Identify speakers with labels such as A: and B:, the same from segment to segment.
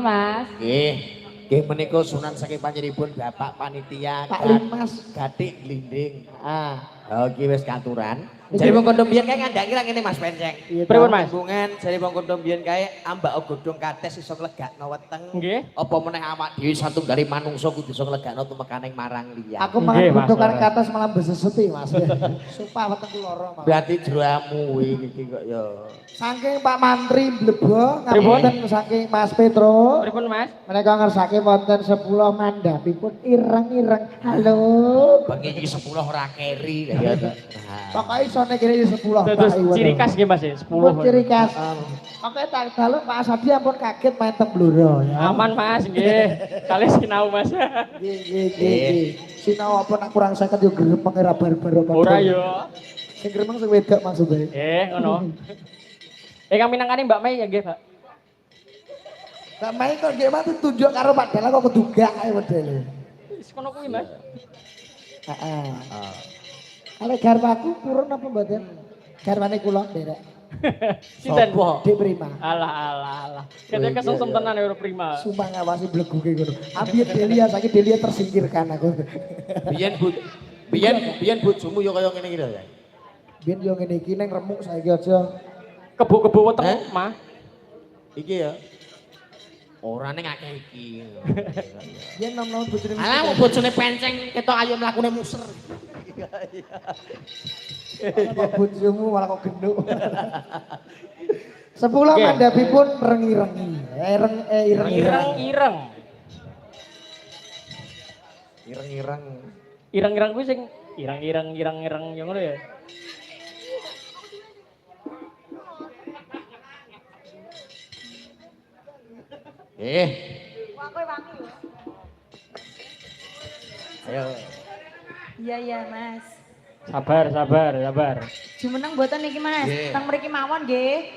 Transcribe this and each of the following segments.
A: Mas.
B: Nggih. Nggih menika sunan saking panjenenganipun Bapak Panitia
C: Pak Limas
B: Gatik Glinding. Oh iki wis katuran. Jadi wong kondo biyen kae ngandaki ra ngene Mas Penceng.
A: Pripun Mas?
B: Hubungan jare wong kondo biyen kae ambak godhong kates iso nglegakno weteng.
A: Nggih.
B: Apa meneh awak dhewe satunggaling manungsa kudu iso nglegakno tumekaning marang liya.
C: aku mangan godhokan kates malah besesuti Mas. Sumpah wetengku lara Mas.
B: Berarti jeramu iki kok ya.
C: Saking Pak Mantri Blebo ngapunten saking Mas Petro.
A: Pripun Mas?
C: Menika ngersake wonten 10 mandhapipun ireng-ireng. Halo.
B: Bengi iki 10 ora keri ya to.
C: Pokoke iso nek kene 10
A: Terus ciri khas nggih Mas ya 10.
C: Ciri khas. Oke tak dalu Pak Asadi ampun kaget main teng Blora ya.
A: Aman Mas nggih. Kali sinau Mas.
C: Nggih. Sinau apa nak kurang 50 yo gremeng ora barbar apa.
A: Ora yo.
C: Sing gremeng sing wedok maksudnya.
A: Ngono. Kang minangkane Mbak Mei ya nggih, Pak.
C: Mbak Mei kok nggih mah tunjuk karo Pak Dela kok kedugak ae modele.
A: Wis kono kuwi, Mas.
C: Heeh. Ale garwaku purun apa mboten? Garwane kula nderek.
A: Sinten?
C: Dik Prima.
A: Alah. Kete kesungsem tenan ya Prima.
C: Sumpah ngawasi bleguke ngono. Ambil Delia saiki Delia tersingkirkan aku.
B: Biyen bojomu yo kaya ngene iki lho ya.
C: Biyen yo ngene iki ning remuk saiki aja.
A: Kebo-kebo weteng mah.
B: Iki ya. Ora ning akeh iki.
C: Biyen nom-nom bojone.
B: Alah wong bojone Penceng ketok ayo mlakune muser.
C: Kok bojomu malah kok genduk. 10 mandhapipun rengi-rengi.
A: Ireng-ireng.
B: Ireng-ireng.
A: Ireng-ireng kuwi sing ireng yo ngono ya.
D: Kowe wangi yo.
B: Ayo.
D: Iya Mas.
A: Sabar.
D: Jumeneng mboten niki Mas. Teng mriki mawon nggih.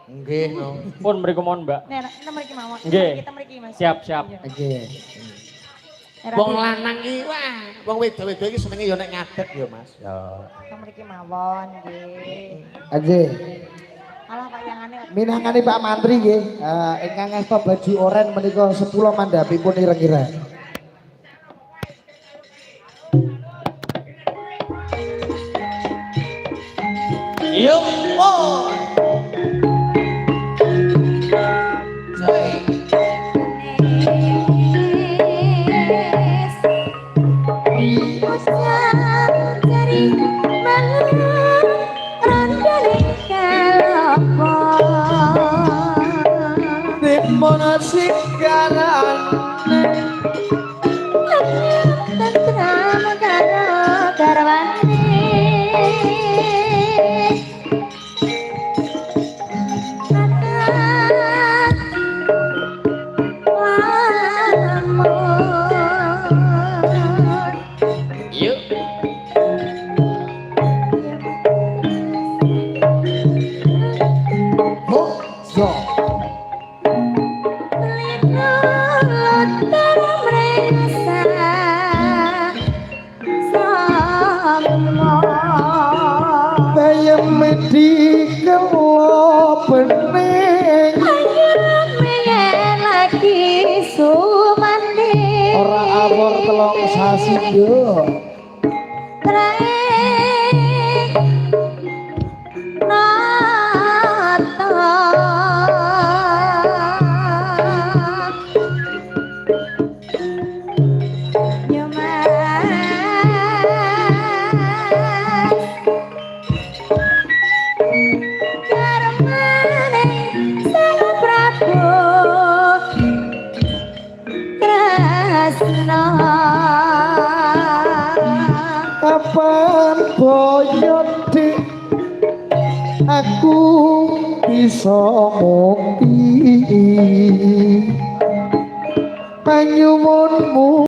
B: Nggih no.
A: Pun mriku mohon, Mbak.
D: Nek teng mriki mawon.
A: Nggih.
D: Kita mriki Mas.
A: Siap.
C: Nggih.
B: Wong lanang iki wah, wong wedo-wedo iki senenge yo nek ngadeg yo Mas. Yo.
D: Teng mriki mawon nggih.
C: Nggih.
D: Alah payangane.
C: Minangkane Pak Mantri nggih, ingkang ngesta baju oren menika 10 mandhapipun ireng-ireng.
B: Yuk, oh.
C: Kapan boyoti aku bisa mumpi panyumunmu